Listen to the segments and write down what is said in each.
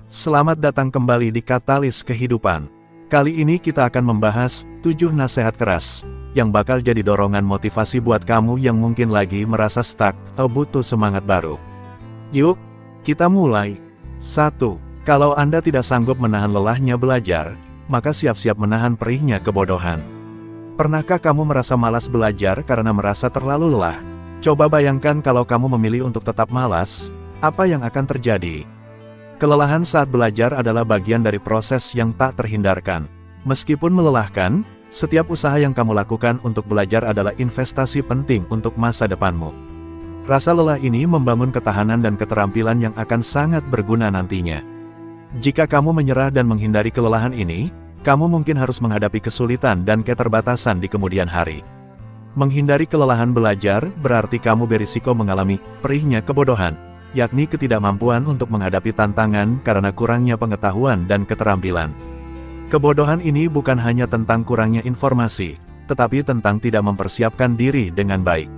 Selamat datang kembali di Katalis Kehidupan. Kali ini kita akan membahas 7 nasihat keras yang bakal jadi dorongan motivasi buat kamu yang mungkin lagi merasa stuck atau butuh semangat baru. Yuk, kita mulai. 1. Kalau Anda tidak sanggup menahan lelahnya belajar, maka siap-siap menahan perihnya kebodohan. Pernahkah kamu merasa malas belajar karena merasa terlalu lelah? Coba bayangkan kalau kamu memilih untuk tetap malas, apa yang akan terjadi? Kelelahan saat belajar adalah bagian dari proses yang tak terhindarkan. Meskipun melelahkan, setiap usaha yang kamu lakukan untuk belajar adalah investasi penting untuk masa depanmu. Rasa lelah ini membangun ketahanan dan keterampilan yang akan sangat berguna nantinya. Jika kamu menyerah dan menghindari kelelahan ini, kamu mungkin harus menghadapi kesulitan dan keterbatasan di kemudian hari. Menghindari kelelahan belajar berarti kamu berisiko mengalami perihnya kebodohan, yakni ketidakmampuan untuk menghadapi tantangan karena kurangnya pengetahuan dan keterampilan. Kebodohan ini bukan hanya tentang kurangnya informasi, tetapi tentang tidak mempersiapkan diri dengan baik.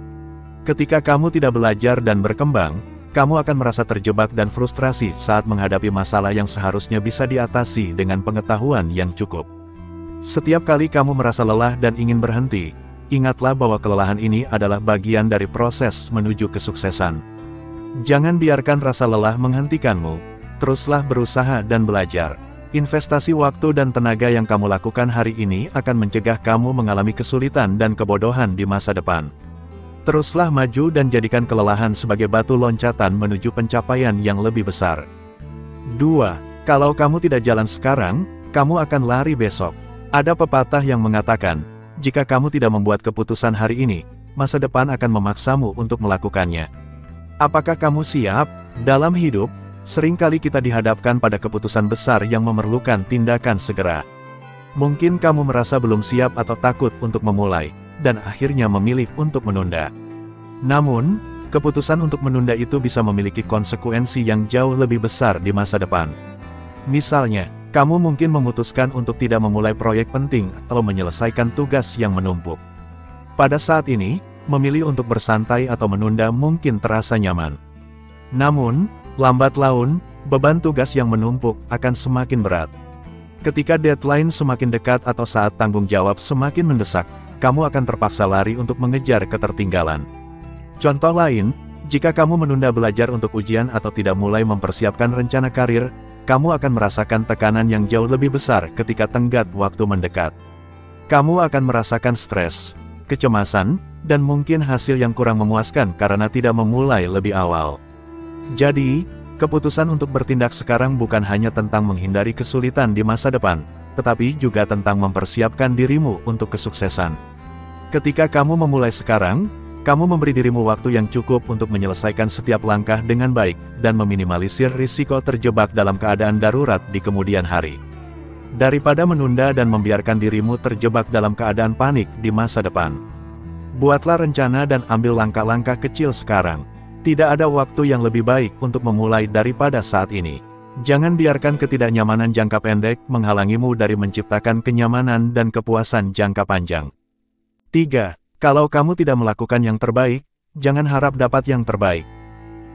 Ketika kamu tidak belajar dan berkembang, kamu akan merasa terjebak dan frustrasi saat menghadapi masalah yang seharusnya bisa diatasi dengan pengetahuan yang cukup. Setiap kali kamu merasa lelah dan ingin berhenti, ingatlah bahwa kelelahan ini adalah bagian dari proses menuju kesuksesan. Jangan biarkan rasa lelah menghentikanmu, teruslah berusaha dan belajar. Investasi waktu dan tenaga yang kamu lakukan hari ini akan mencegah kamu mengalami kesulitan dan kebodohan di masa depan. Teruslah maju dan jadikan kelelahan sebagai batu loncatan menuju pencapaian yang lebih besar. 2. Kalau kamu tidak jalan sekarang, kamu akan lari besok. Ada pepatah yang mengatakan, jika kamu tidak membuat keputusan hari ini, masa depan akan memaksamu untuk melakukannya. Apakah kamu siap? Dalam hidup, seringkali kita dihadapkan pada keputusan besar yang memerlukan tindakan segera. Mungkin kamu merasa belum siap atau takut untuk memulai, dan akhirnya memilih untuk menunda. Namun, keputusan untuk menunda itu bisa memiliki konsekuensi yang jauh lebih besar di masa depan. Misalnya, kamu mungkin memutuskan untuk tidak memulai proyek penting atau menyelesaikan tugas yang menumpuk. Pada saat ini, memilih untuk bersantai atau menunda mungkin terasa nyaman. Namun, lambat laun, beban tugas yang menumpuk akan semakin berat. Ketika deadline semakin dekat atau saat tanggung jawab semakin mendesak, kamu akan terpaksa lari untuk mengejar ketertinggalan. Contoh lain, jika kamu menunda belajar untuk ujian atau tidak mulai mempersiapkan rencana karir, kamu akan merasakan tekanan yang jauh lebih besar ketika tenggat waktu mendekat. Kamu akan merasakan stres, kecemasan, dan mungkin hasil yang kurang memuaskan karena tidak memulai lebih awal. Jadi, keputusan untuk bertindak sekarang bukan hanya tentang menghindari kesulitan di masa depan, tetapi juga tentang mempersiapkan dirimu untuk kesuksesan. Ketika kamu memulai sekarang, kamu memberi dirimu waktu yang cukup untuk menyelesaikan setiap langkah dengan baik, dan meminimalisir risiko terjebak dalam keadaan darurat di kemudian hari. Daripada menunda dan membiarkan dirimu terjebak dalam keadaan panik di masa depan. Buatlah rencana dan ambil langkah-langkah kecil sekarang. Tidak ada waktu yang lebih baik untuk memulai daripada saat ini. Jangan biarkan ketidaknyamanan jangka pendek menghalangimu dari menciptakan kenyamanan dan kepuasan jangka panjang. 3. Kalau kamu tidak melakukan yang terbaik, jangan harap dapat yang terbaik.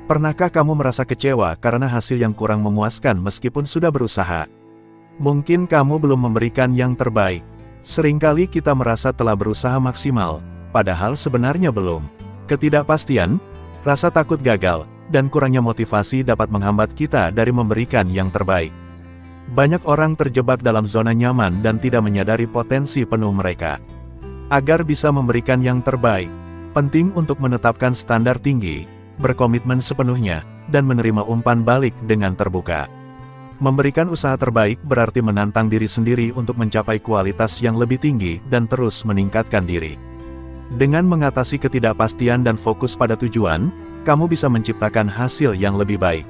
Pernahkah kamu merasa kecewa karena hasil yang kurang memuaskan meskipun sudah berusaha? Mungkin kamu belum memberikan yang terbaik. Seringkali kita merasa telah berusaha maksimal, padahal sebenarnya belum. Ketidakpastian, rasa takut gagal, dan kurangnya motivasi dapat menghambat kita dari memberikan yang terbaik. Banyak orang terjebak dalam zona nyaman dan tidak menyadari potensi penuh mereka. Agar bisa memberikan yang terbaik, penting untuk menetapkan standar tinggi, berkomitmen sepenuhnya, dan menerima umpan balik dengan terbuka. Memberikan usaha terbaik berarti menantang diri sendiri untuk mencapai kualitas yang lebih tinggi dan terus meningkatkan diri. Dengan mengatasi ketidakpastian dan fokus pada tujuan, kamu bisa menciptakan hasil yang lebih baik.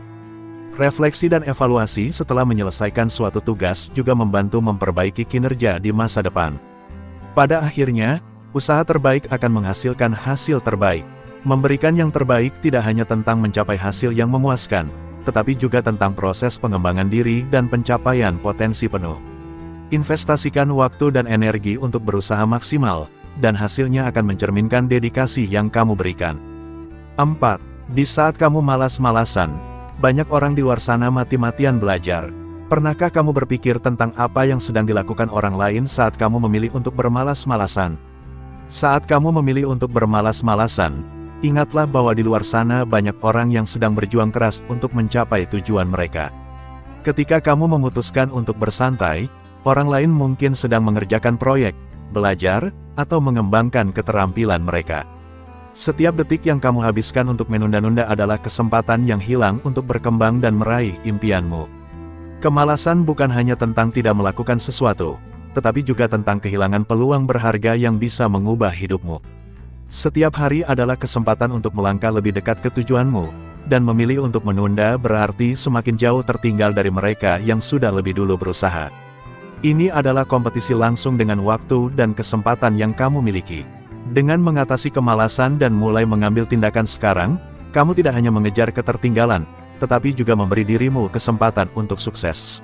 Refleksi dan evaluasi setelah menyelesaikan suatu tugas juga membantu memperbaiki kinerja di masa depan. Pada akhirnya, usaha terbaik akan menghasilkan hasil terbaik. Memberikan yang terbaik tidak hanya tentang mencapai hasil yang memuaskan, tetapi juga tentang proses pengembangan diri dan pencapaian potensi penuh. Investasikan waktu dan energi untuk berusaha maksimal, dan hasilnya akan mencerminkan dedikasi yang kamu berikan. 4. Di saat kamu malas-malasan, Banyak orang di luar sana mati-matian belajar. Pernahkah kamu berpikir tentang apa yang sedang dilakukan orang lain saat kamu memilih untuk bermalas-malasan? Saat kamu memilih untuk bermalas-malasan, ingatlah bahwa di luar sana banyak orang yang sedang berjuang keras untuk mencapai tujuan mereka. Ketika kamu memutuskan untuk bersantai, orang lain mungkin sedang mengerjakan proyek, belajar, atau mengembangkan keterampilan mereka. Setiap detik yang kamu habiskan untuk menunda-nunda adalah kesempatan yang hilang untuk berkembang dan meraih impianmu. Kemalasan bukan hanya tentang tidak melakukan sesuatu, tetapi juga tentang kehilangan peluang berharga yang bisa mengubah hidupmu. Setiap hari adalah kesempatan untuk melangkah lebih dekat ke tujuanmu, dan memilih untuk menunda berarti semakin jauh tertinggal dari mereka yang sudah lebih dulu berusaha. Ini adalah kompetisi langsung dengan waktu dan kesempatan yang kamu miliki. Dengan mengatasi kemalasan dan mulai mengambil tindakan sekarang, kamu tidak hanya mengejar ketertinggalan, tetapi juga memberi dirimu kesempatan untuk sukses.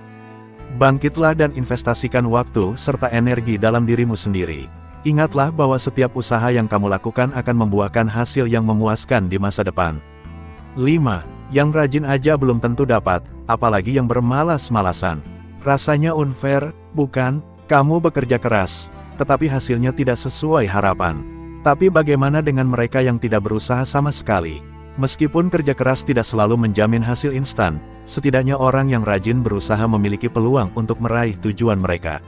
Bangkitlah dan investasikan waktu serta energi dalam dirimu sendiri. Ingatlah bahwa setiap usaha yang kamu lakukan akan membuahkan hasil yang memuaskan di masa depan. 5. Yang rajin aja belum tentu dapat, apalagi yang bermalas-malasan. Rasanya unfair, bukan? Kamu bekerja keras, tetapi hasilnya tidak sesuai harapan. Tapi bagaimana dengan mereka yang tidak berusaha sama sekali? Meskipun kerja keras tidak selalu menjamin hasil instan, setidaknya orang yang rajin berusaha memiliki peluang untuk meraih tujuan mereka.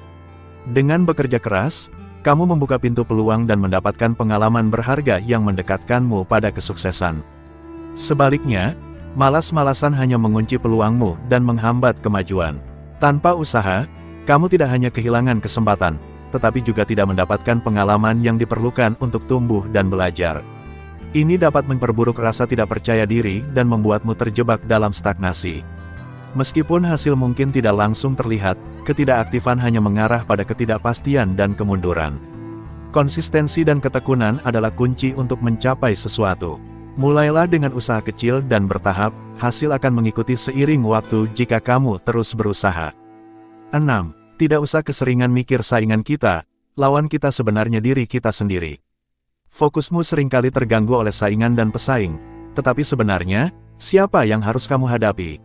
Dengan bekerja keras, kamu membuka pintu peluang dan mendapatkan pengalaman berharga yang mendekatkanmu pada kesuksesan. Sebaliknya, malas-malasan hanya mengunci peluangmu dan menghambat kemajuan. Tanpa usaha, kamu tidak hanya kehilangan kesempatan, tetapi juga tidak mendapatkan pengalaman yang diperlukan untuk tumbuh dan belajar. Ini dapat memperburuk rasa tidak percaya diri dan membuatmu terjebak dalam stagnasi. Meskipun hasil mungkin tidak langsung terlihat, ketidakaktifan hanya mengarah pada ketidakpastian dan kemunduran. Konsistensi dan ketekunan adalah kunci untuk mencapai sesuatu. Mulailah dengan usaha kecil dan bertahap, hasil akan mengikuti seiring waktu jika kamu terus berusaha. 6. Tidak usah keseringan mikir saingan kita, lawan kita sebenarnya diri kita sendiri. Fokusmu seringkali terganggu oleh saingan dan pesaing, tetapi sebenarnya, siapa yang harus kamu hadapi?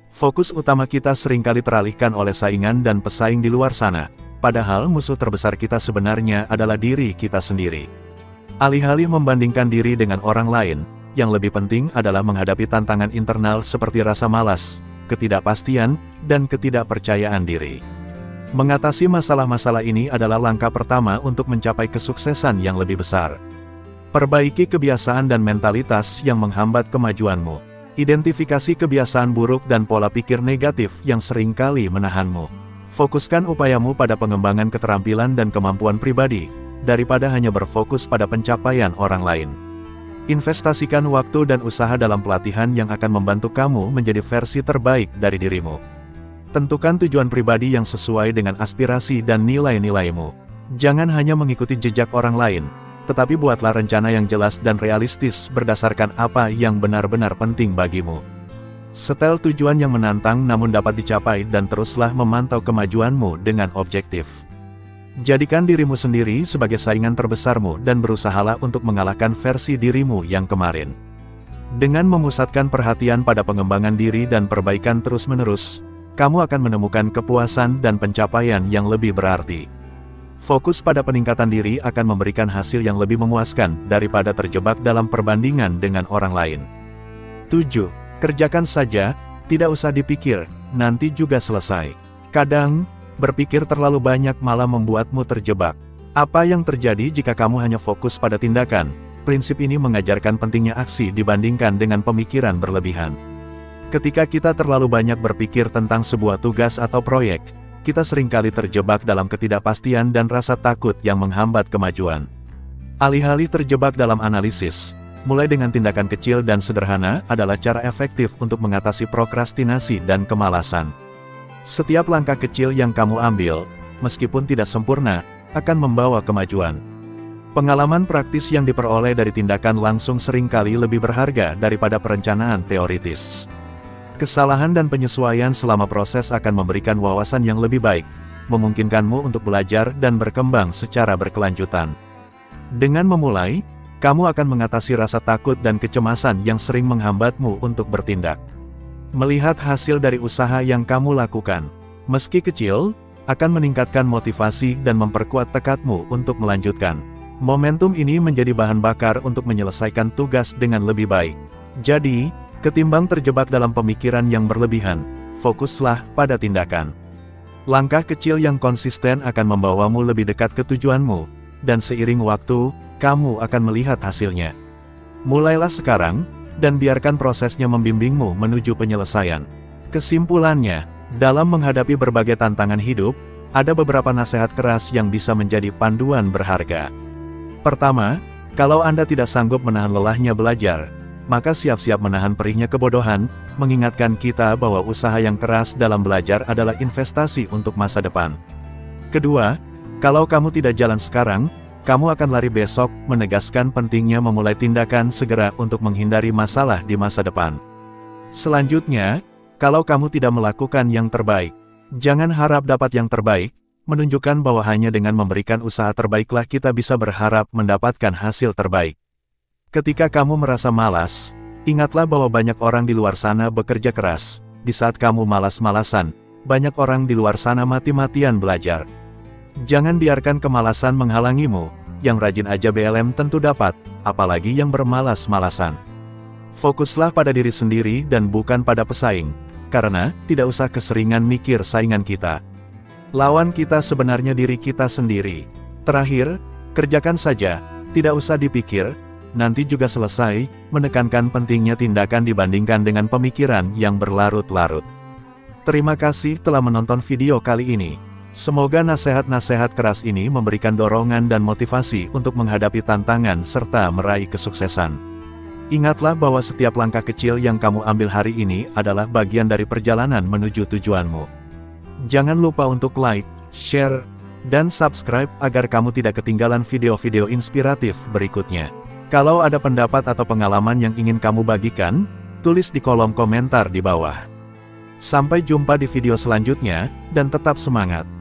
Fokus utama kita seringkali teralihkan oleh saingan dan pesaing di luar sana, padahal musuh terbesar kita sebenarnya adalah diri kita sendiri. Alih-alih membandingkan diri dengan orang lain, yang lebih penting adalah menghadapi tantangan internal seperti rasa malas, ketidakpastian, dan ketidakpercayaan diri. Mengatasi masalah-masalah ini adalah langkah pertama untuk mencapai kesuksesan yang lebih besar. Perbaiki kebiasaan dan mentalitas yang menghambat kemajuanmu. Identifikasi kebiasaan buruk dan pola pikir negatif yang seringkali menahanmu. Fokuskan upayamu pada pengembangan keterampilan dan kemampuan pribadi, daripada hanya berfokus pada pencapaian orang lain. Investasikan waktu dan usaha dalam pelatihan yang akan membantu kamu menjadi versi terbaik dari dirimu. Tentukan tujuan pribadi yang sesuai dengan aspirasi dan nilai-nilaimu. Jangan hanya mengikuti jejak orang lain, tetapi buatlah rencana yang jelas dan realistis berdasarkan apa yang benar-benar penting bagimu. Setel tujuan yang menantang namun dapat dicapai dan teruslah memantau kemajuanmu dengan objektif. Jadikan dirimu sendiri sebagai saingan terbesarmu dan berusahalah untuk mengalahkan versi dirimu yang kemarin. Dengan memusatkan perhatian pada pengembangan diri dan perbaikan terus-menerus, kamu akan menemukan kepuasan dan pencapaian yang lebih berarti. Fokus pada peningkatan diri akan memberikan hasil yang lebih memuaskan daripada terjebak dalam perbandingan dengan orang lain. 7. Kerjakan saja, tidak usah dipikir, nanti juga selesai. Kadang, berpikir terlalu banyak malah membuatmu terjebak. Apa yang terjadi jika kamu hanya fokus pada tindakan? Prinsip ini mengajarkan pentingnya aksi dibandingkan dengan pemikiran berlebihan. Ketika kita terlalu banyak berpikir tentang sebuah tugas atau proyek, kita seringkali terjebak dalam ketidakpastian dan rasa takut yang menghambat kemajuan. Alih-alih terjebak dalam analisis, mulai dengan tindakan kecil dan sederhana adalah cara efektif untuk mengatasi prokrastinasi dan kemalasan. Setiap langkah kecil yang kamu ambil, meskipun tidak sempurna, akan membawa kemajuan. Pengalaman praktis yang diperoleh dari tindakan langsung seringkali lebih berharga daripada perencanaan teoritis. Kesalahan dan penyesuaian selama proses akan memberikan wawasan yang lebih baik, memungkinkanmu untuk belajar dan berkembang secara berkelanjutan. Dengan memulai, kamu akan mengatasi rasa takut dan kecemasan yang sering menghambatmu untuk bertindak. Melihat hasil dari usaha yang kamu lakukan, meski kecil, akan meningkatkan motivasi dan memperkuat tekadmu untuk melanjutkan. Momentum ini menjadi bahan bakar untuk menyelesaikan tugas dengan lebih baik. Jadi, ketimbang terjebak dalam pemikiran yang berlebihan, fokuslah pada tindakan. Langkah kecil yang konsisten akan membawamu lebih dekat ke tujuanmu, dan seiring waktu, kamu akan melihat hasilnya. Mulailah sekarang, dan biarkan prosesnya membimbingmu menuju penyelesaian. Kesimpulannya, dalam menghadapi berbagai tantangan hidup, ada beberapa nasihat keras yang bisa menjadi panduan berharga. Pertama, kalau Anda tidak sanggup menahan lelahnya belajar, maka siap-siap menahan perihnya kebodohan, mengingatkan kita bahwa usaha yang keras dalam belajar adalah investasi untuk masa depan. Kedua, kalau kamu tidak jalan sekarang, kamu akan lari besok, menegaskan pentingnya memulai tindakan segera untuk menghindari masalah di masa depan. Selanjutnya, kalau kamu tidak melakukan yang terbaik, jangan harap dapat yang terbaik, menunjukkan bahwa hanya dengan memberikan usaha terbaiklah kita bisa berharap mendapatkan hasil terbaik. Ketika kamu merasa malas, ingatlah bahwa banyak orang di luar sana bekerja keras. Di saat kamu malas-malasan, banyak orang di luar sana mati-matian belajar. Jangan biarkan kemalasan menghalangimu, yang rajin aja BLM tentu dapat, apalagi yang bermalas-malasan. Fokuslah pada diri sendiri dan bukan pada pesaing, karena tidak usah keseringan mikir saingan kita. Lawan kita sebenarnya diri kita sendiri. Terakhir, kerjakan saja, tidak usah dipikir, nanti juga selesai, menekankan pentingnya tindakan dibandingkan dengan pemikiran yang berlarut-larut. Terima kasih telah menonton video kali ini. Semoga nasihat-nasihat keras ini memberikan dorongan dan motivasi untuk menghadapi tantangan serta meraih kesuksesan. Ingatlah bahwa setiap langkah kecil yang kamu ambil hari ini adalah bagian dari perjalanan menuju tujuanmu. Jangan lupa untuk like, share, dan subscribe agar kamu tidak ketinggalan video-video inspiratif berikutnya. Kalau ada pendapat atau pengalaman yang ingin kamu bagikan, tulis di kolom komentar di bawah. Sampai jumpa di video selanjutnya, dan tetap semangat!